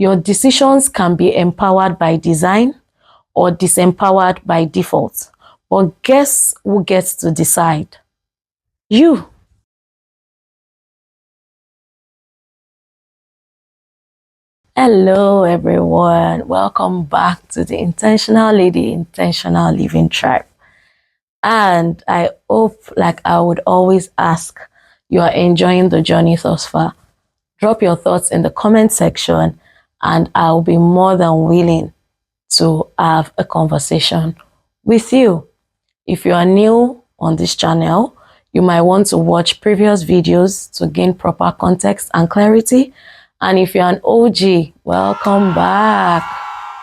Your decisions can be empowered by design or disempowered by default. But guess who gets to decide? You. Hello everyone, welcome back to the Intentional Lady Intentional Living Tribe. And I hope, like I would always ask, you are enjoying the journey thus far. Drop your thoughts in the comment section and I'll be more than willing to have a conversation with you. If you are new on this channel, you might want to watch previous videos to gain proper context and clarity. And if you're an OG, welcome back.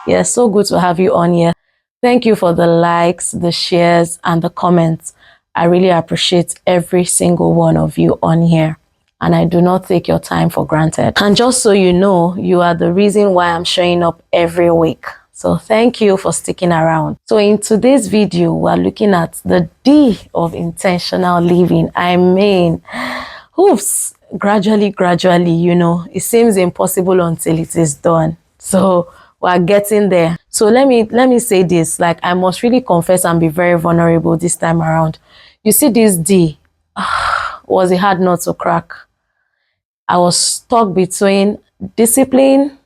Yeah, so good to have you on here. Thank you for the likes, the shares, and the comments. I really appreciate every single one of you on here. And I do not take your time for granted. And just so you know, you are the reason why I'm showing up every week. So thank you for sticking around. So in today's video, we're looking at the D of intentional living. I mean, oops, gradually, you know, it seems impossible until it is done. So we're getting there. So let me say this, like I must really confess and be very vulnerable this time around. You see this D, was a hard nut to crack. I was stuck between discipline,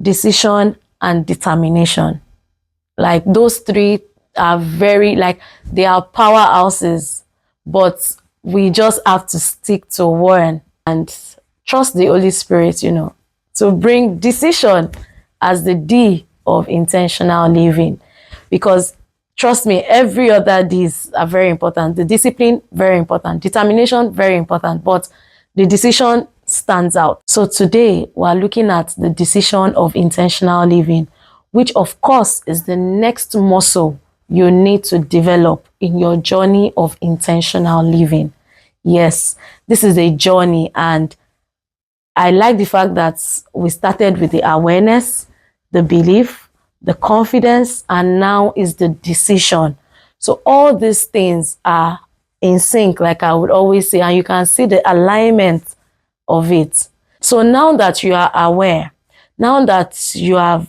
decision, and determination. Like those three are very, like they are powerhouses, but we just have to stick to one and trust the Holy Spirit, you know, to bring decision as the D of intentional living. Because trust me, every other D's are very important. The discipline, very important. Determination, very important. But the decision stands out. So today we're looking at the decision of intentional living, which of course is the next muscle you need to develop in your journey of intentional living. Yes, this is a journey, and I like the fact that we started with the awareness, the belief, the confidence, and now is the decision. So all these things are in sync, like I would always say, and you can see the alignment of it. So now that you are aware, now that you have,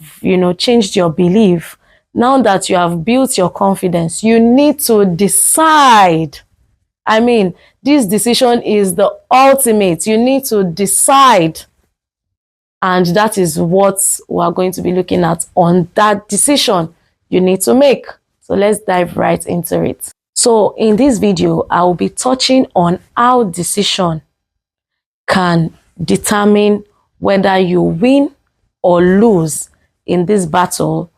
changed your belief, now that you have built your confidence, you need to decide. I mean, this decision is the ultimate. You need to decide. And that is what we're going to be looking at on that decision you need to make. So let's dive right into it. So in this video, I will be touching on how decision can determine whether you win or lose in this battle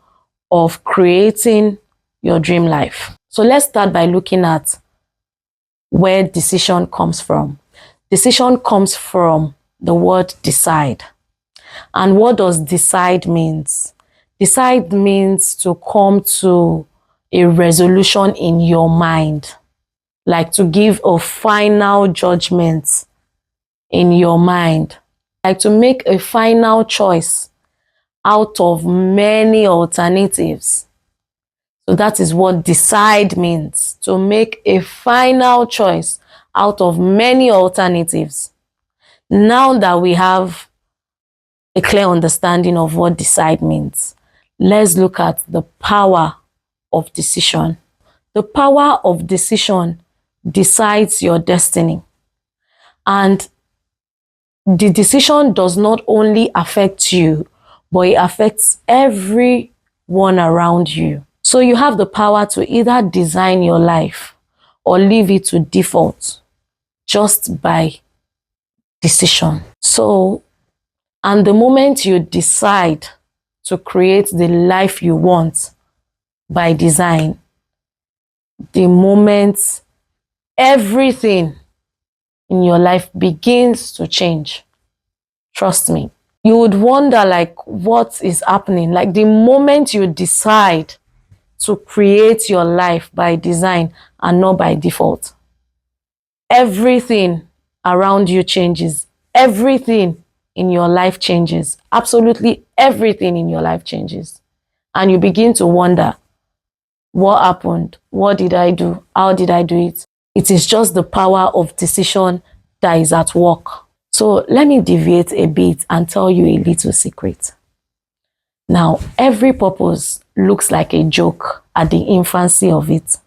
of creating your dream life. So let's start by looking at where decision comes from. Decision comes from the word decide. And what does decide means? Decide means to come to a resolution in your mind, like to give a final judgment in your mind, like to make a final choice out of many alternatives. So that is what decide means, to make a final choice out of many alternatives. Now that we have a clear understanding of what decide means, let's look at the power of decision. The power of decision decides your destiny. And the decision does not only affect you, but it affects everyone around you. So you have the power to either design your life or leave it to default just by decision. So, and the moment you decide to create the life you want by design, the moment everything in your life begins to change. Trust me. You would wonder, like, what is happening? Like, the moment you decide to create your life by design and not by default, everything around you changes. Everything in your life changes. Absolutely everything in your life changes. And you begin to wonder, what happened? What did I do? How did I do it? It is just the power of decision that is at work. So let me deviate a bit and tell you a little secret. Now, every purpose looks like a joke at the infancy of it.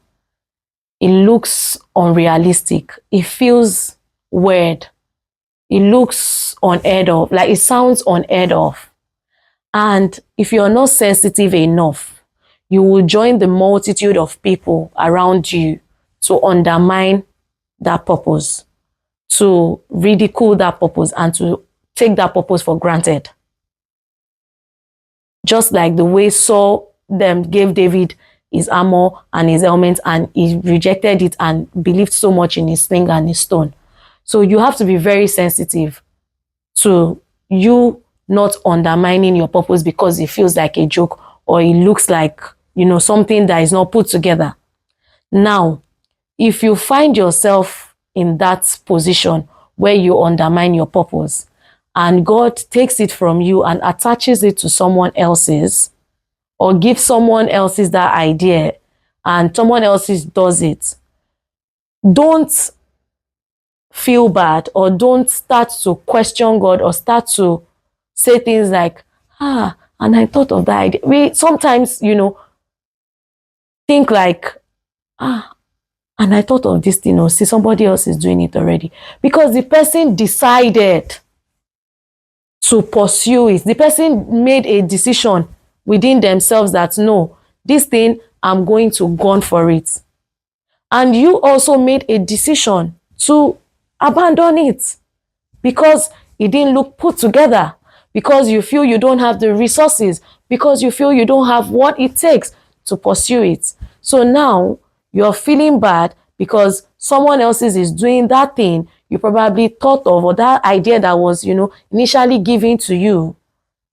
It looks unrealistic. It feels weird. It looks unheard of, like it sounds unheard of. And if you're not sensitive enough, you will join the multitude of people around you to undermine that purpose, to ridicule that purpose, and to take that purpose for granted. Just like the way Saul gave David his armor and his helmet, and he rejected it and believed so much in his sling and his stone. So you have to be very sensitive to you not undermining your purpose because it feels like a joke or it looks like, something that is not put together. Now, if you find yourself in that position where you undermine your purpose and God takes it from you and attaches it to someone else's, or gives someone else's that idea and someone else's does it, don't feel bad or don't start to question God or start to say things like, and I thought of that idea. We sometimes, think like, and I thought of this thing, or see somebody else is doing it already. Because the person decided to pursue it. The person made a decision within themselves that, no, this thing, I'm going to gun for it. And you also made a decision to abandon it because it didn't look put together, because you feel you don't have the resources, because you feel you don't have what it takes to pursue it. So now you're feeling bad because someone else is doing that thing you probably thought of, or that idea that was, initially given to you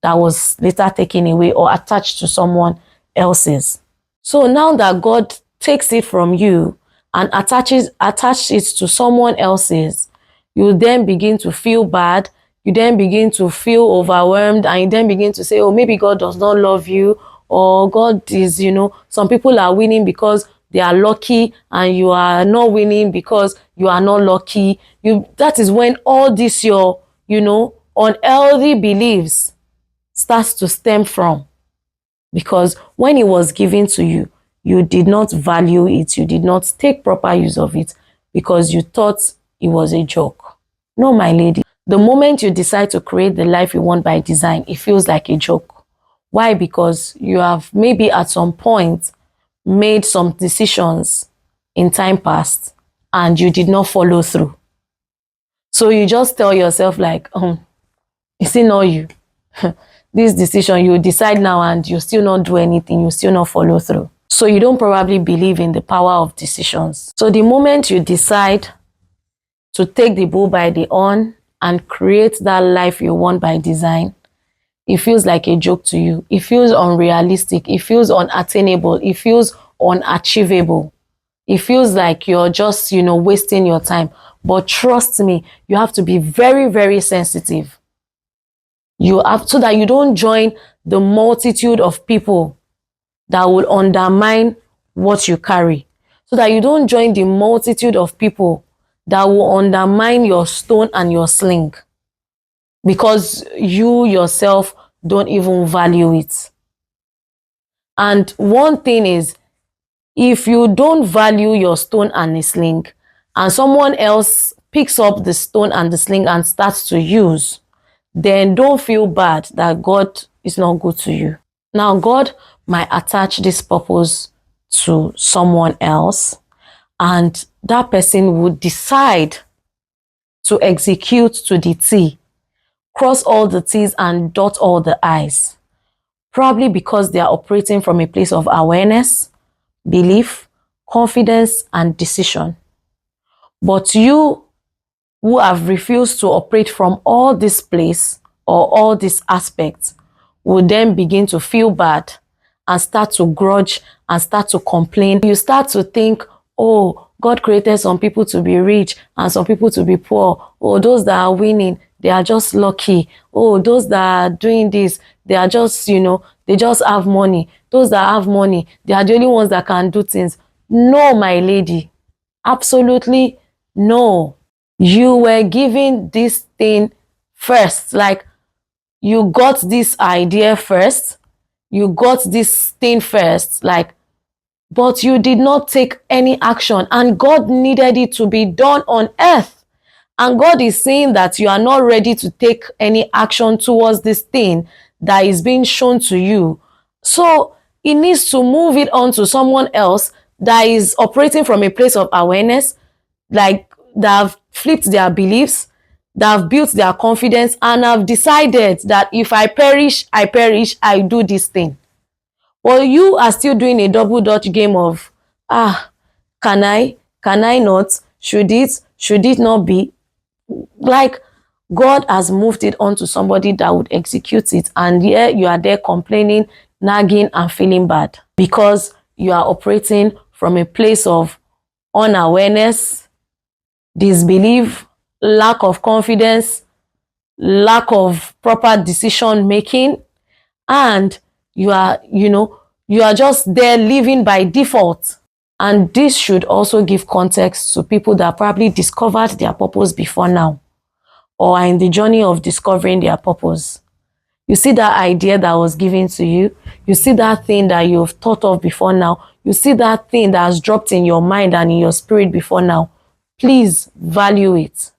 that was later taken away or attached to someone else's. So now that God takes it from you and attaches it to someone else's, you then begin to feel bad. You then begin to feel overwhelmed, and you then begin to say, oh, maybe God does not love you, or God is, some people are winning because they are lucky and you are not winning because you are not lucky. That is when all this your, unhealthy beliefs starts to stem from. Because when it was given to you, you did not value it. You did not take proper use of it because you thought it was a joke. No, my lady. The moment you decide to create the life you want by design, it feels like a joke. Why? Because you have maybe at some point made some decisions in time past and you did not follow through. So you just tell yourself like, it's not you. This decision, you decide now and you still not do anything, you still not follow through. So you don't probably believe in the power of decisions. So the moment you decide to take the bull by the horn and create that life you want by design, it feels like a joke to you. It feels unrealistic. It feels unattainable. It feels unachievable. It feels like you're just, wasting your time. But trust me, you have to be very, very sensitive. You have, so that you don't join the multitude of people that will undermine what you carry. So that you don't join the multitude of people that will undermine your stone and your sling. Because you yourself don't even value it. And one thing is, if you don't value your stone and the sling, and someone else picks up the stone and the sling and starts to use, then don't feel bad that God is not good to you. Now, God might attach this purpose to someone else, and that person would decide to execute to the T, cross all the T's and dot all the I's. Probably because they are operating from a place of awareness, belief, confidence, and decision. But you who have refused to operate from all this place or all these aspects will then begin to feel bad and start to grudge and start to complain. You start to think, oh, God created some people to be rich and some people to be poor. Oh, those that are winning, they are just lucky. Oh, those that are doing this, they are just, they just have money. Those that have money, they are the only ones that can do things. No, my lady. Absolutely no. You were given this thing first. Like, you got this idea first. you got this thing first, like, but you did not take any action, and God needed it to be done on earth. And God is saying that you are not ready to take any action towards this thing that is being shown to you. So He needs to move it on to someone else that is operating from a place of awareness, like that have flipped their beliefs, that have built their confidence, and have decided that if I perish, I do this thing. Well, you are still doing a double dutch game of, can I not, should it not be? Like, God has moved it on to somebody that would execute it, and yeah, you are there complaining, nagging, and feeling bad because you are operating from a place of unawareness, disbelief, lack of confidence, lack of proper decision making, and you are just there living by default. And this should also give context to people that probably discovered their purpose before now, or are in the journey of discovering their purpose. You see that idea that was given to you, you see that thing that you've thought of before now, you see that thing that has dropped in your mind and in your spirit before now. Please value it.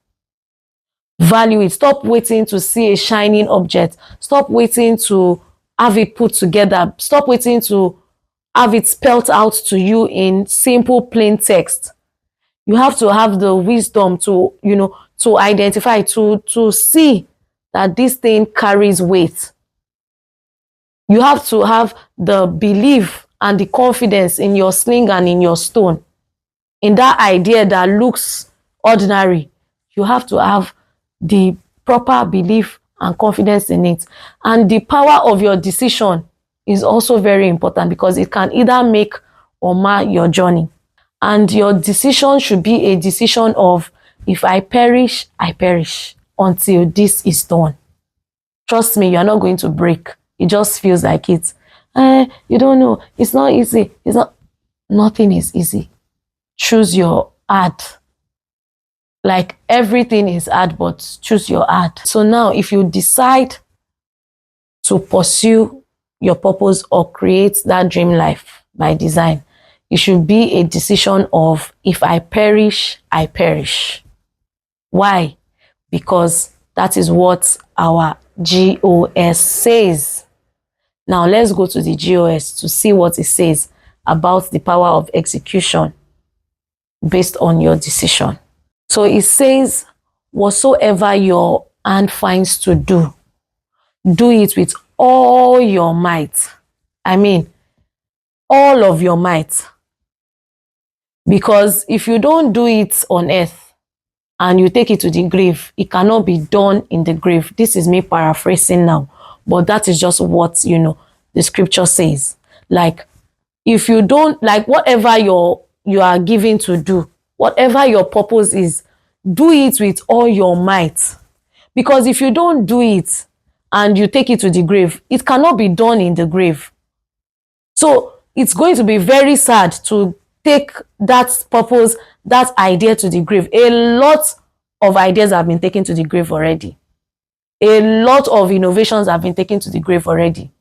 Value it. Stop waiting to see a shining object. Stop waiting to have it put together. Stop waiting to have it spelled out to you in simple plain text. You have to have the wisdom to, to identify, to see that this thing carries weight. You have to have the belief and the confidence in your sling and in your stone. In that idea that looks ordinary, you have to have the proper belief and confidence in it. And the power of your decision is also very important, because it can either make or mar your journey. And your decision should be a decision of, if I perish, I perish until this is done. Trust me, you're not going to break. It just feels like it. You don't know. It's not easy. Nothing is easy. Choose your hard. Like, everything is hard, but choose your hard. So now, if you decide to pursue your purpose or create that dream life by design, it should be a decision of, if I perish, I perish. Why? Because that is what our GOS says. Now let's go to the GOS to see what it says about the power of execution based on your decision. So it says, whatsoever your hand finds to do, do it with all your might. I mean, all of your might. Because if you don't do it on earth and you take it to the grave, it cannot be done in the grave. This is me paraphrasing now, but that is just what, the scripture says. Like, if you don't, like, whatever you are given to do, whatever your purpose is, do it with all your might. Because if you don't do it and you take it to the grave, it cannot be done in the grave. So it's going to be very sad to take that purpose, that idea to the grave. A lot of ideas have been taken to the grave already. A lot of innovations have been taken to the grave already.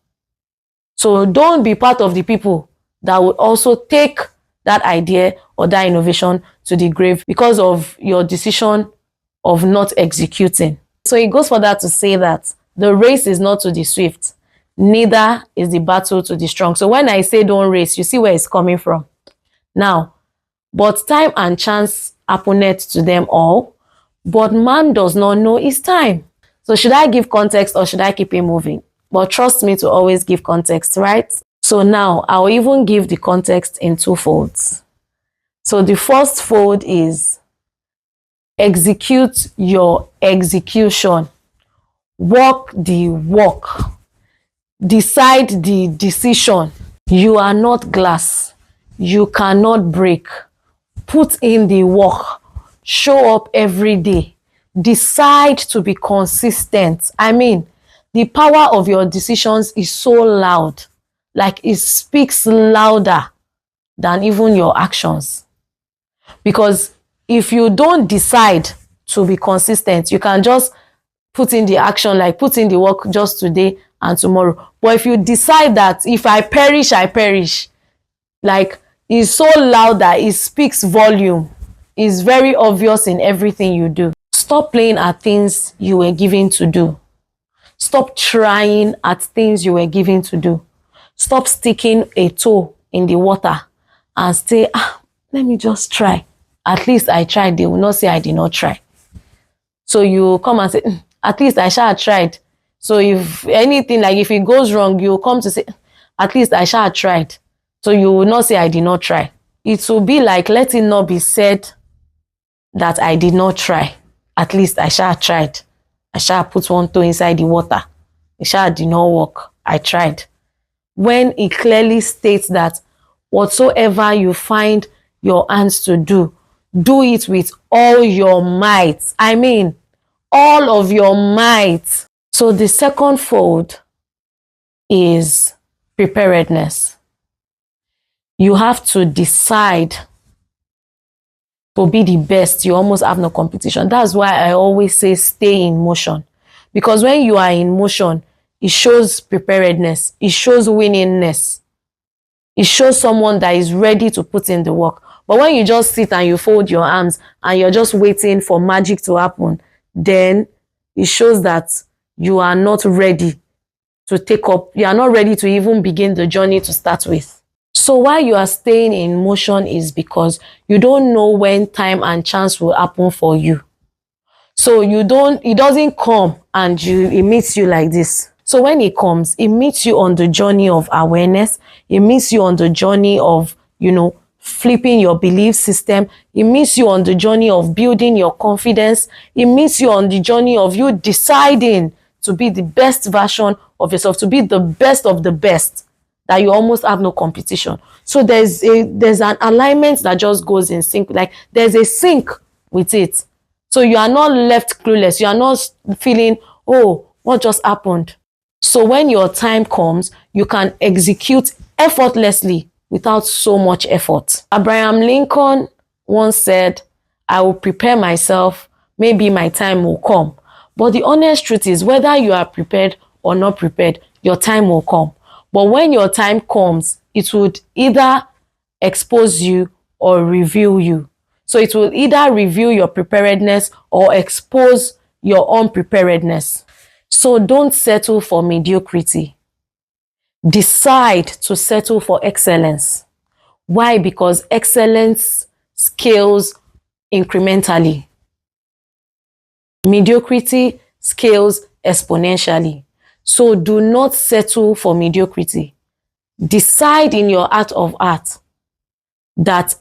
So don't be part of the people that will also take that idea or that innovation to the grave because of your decision of not executing. So it goes further to say that the race is not to the swift, neither is the battle to the strong. So when I say don't race, you see where it's coming from. Now, but time and chance happeneth to them all, but man does not know his time. So should I give context or should I keep it moving? But trust me to always give context, right? So now I'll even give the context in two folds. So the first fold is execute your execution. Walk the walk. Decide the decision. You are not glass. You cannot break. Put in the work. Show up every day. Decide to be consistent. I mean, the power of your decisions is so loud. Like, it speaks louder than even your actions. Because if you don't decide to be consistent, you can just put in the action, like put in the work just today and tomorrow. But if you decide that if I perish, I perish, like, it's so loud that it speaks volume. It's very obvious in everything you do. Stop playing at things you were given to do. Stop trying at things you were given to do. Stop sticking a toe in the water and say, let me just try. At least I tried. They will not say I did not try. So you come and say, at least I shall have tried. So if anything, like if it goes wrong, you come to say, at least I shall have tried. So you will not say I did not try. It will be like, let it not be said that I did not try. At least I shall have tried. I shall put one toe inside the water. It shall did not work. I tried. When it clearly states that whatsoever you find your hands to do, do it with all your might. I mean, all of your might. So the second fold is preparedness. You have to decide to be the best. You almost have no competition. That's why I always say stay in motion. Because when you are in motion, it shows preparedness. It shows willingness. It shows someone that is ready to put in the work. But when you just sit and you fold your arms and you're just waiting for magic to happen, then it shows that you are not ready to take up. You are not ready to even begin the journey to start with. So why you are staying in motion is because you don't know when time and chance will happen for you. So it doesn't come and it meets you like this. So when it comes, it meets you on the journey of awareness. It meets you on the journey of, flipping your belief system. It meets you on the journey of building your confidence. It meets you on the journey of you deciding to be the best version of yourself, to be the best of the best, that you almost have no competition. So there's an alignment that just goes in sync. Like there's a sync with it. So you are not left clueless. You are not feeling, oh, what just happened? So when your time comes, you can execute effortlessly without so much effort. Abraham Lincoln once said, I will prepare myself, maybe my time will come. But the honest truth is, whether you are prepared or not prepared, your time will come. But when your time comes, it would either expose you or reveal you. So it will either reveal your preparedness or expose your unpreparedness. So don't settle for mediocrity. Decide to settle for excellence. Why? Because excellence scales incrementally. Mediocrity scales exponentially. So do not settle for mediocrity. Decide in your heart of heart that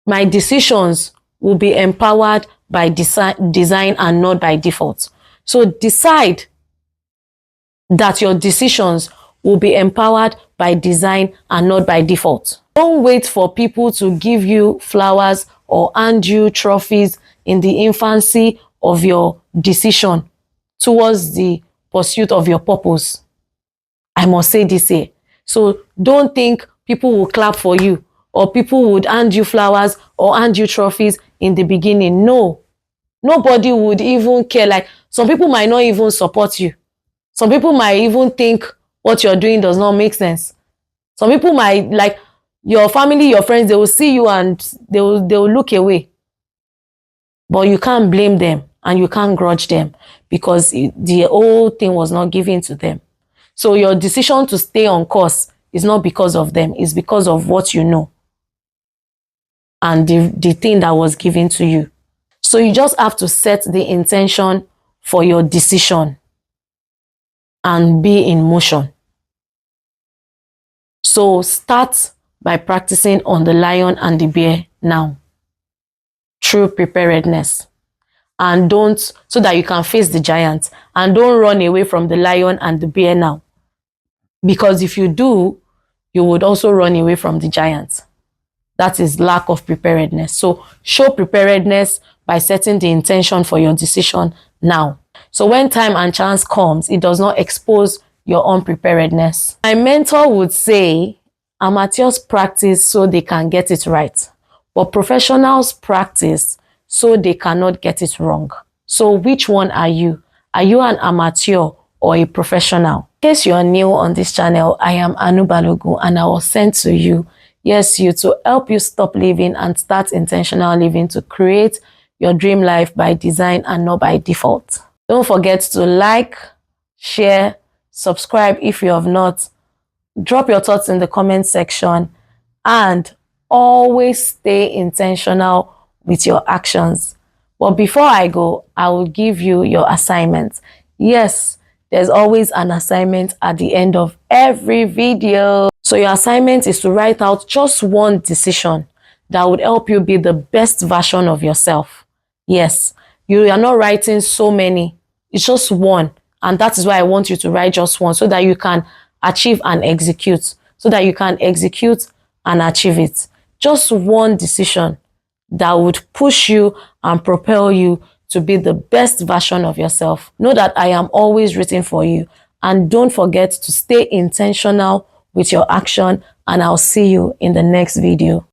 my decisions will be empowered by design and not by default. So decide that your decisions will be empowered by design and not by default. Don't wait for people to give you flowers or hand you trophies in the infancy of your decision towards the pursuit of your purpose. I must say this here. So don't think people will clap for you or people would hand you flowers or hand you trophies in the beginning. No. Nobody would even care. Like, some people might not even support you. Some people might even think what you're doing does not make sense. Some people might, like your family, your friends, they will see you and they will look away. But you can't blame them and you can't grudge them because the whole thing was not given to them. So your decision to stay on course is not because of them. It's because of what you know and the thing that was given to you. So you just have to set the intention for your decision and be in motion. So start by practicing on the lion and the bear now. Through preparedness. And so that you can face the giant. And don't run away from the lion and the bear now. Because if you do, you would also run away from the giant. That is lack of preparedness. So show preparedness by setting the intention for your decision now. So when time and chance comes, it does not expose your unpreparedness. My mentor would say, amateurs practice so they can get it right, but professionals practice so they cannot get it wrong. So which one are you? Are you an amateur or a professional. In case you are new on this channel, I am Anu Balogun, and I was sent to you, yes, you, to help you stop living and start intentional living to create your dream life by design and not by default. Don't forget to like, share, subscribe if you have not. Drop your thoughts in the comment section, and always stay intentional with your actions. But before I go, I will give you your assignment. Yes, there's always an assignment at the end of every video. So your assignment is to write out just one decision that would help you be the best version of yourself. Yes, you are not writing so many. It's just one. And that is why I want you to write just one, so that you can achieve and execute. So that you can execute and achieve it. Just one decision that would push you and propel you to be the best version of yourself. Know that I am always rooting for you. And don't forget to stay intentional with your action. And I'll see you in the next video.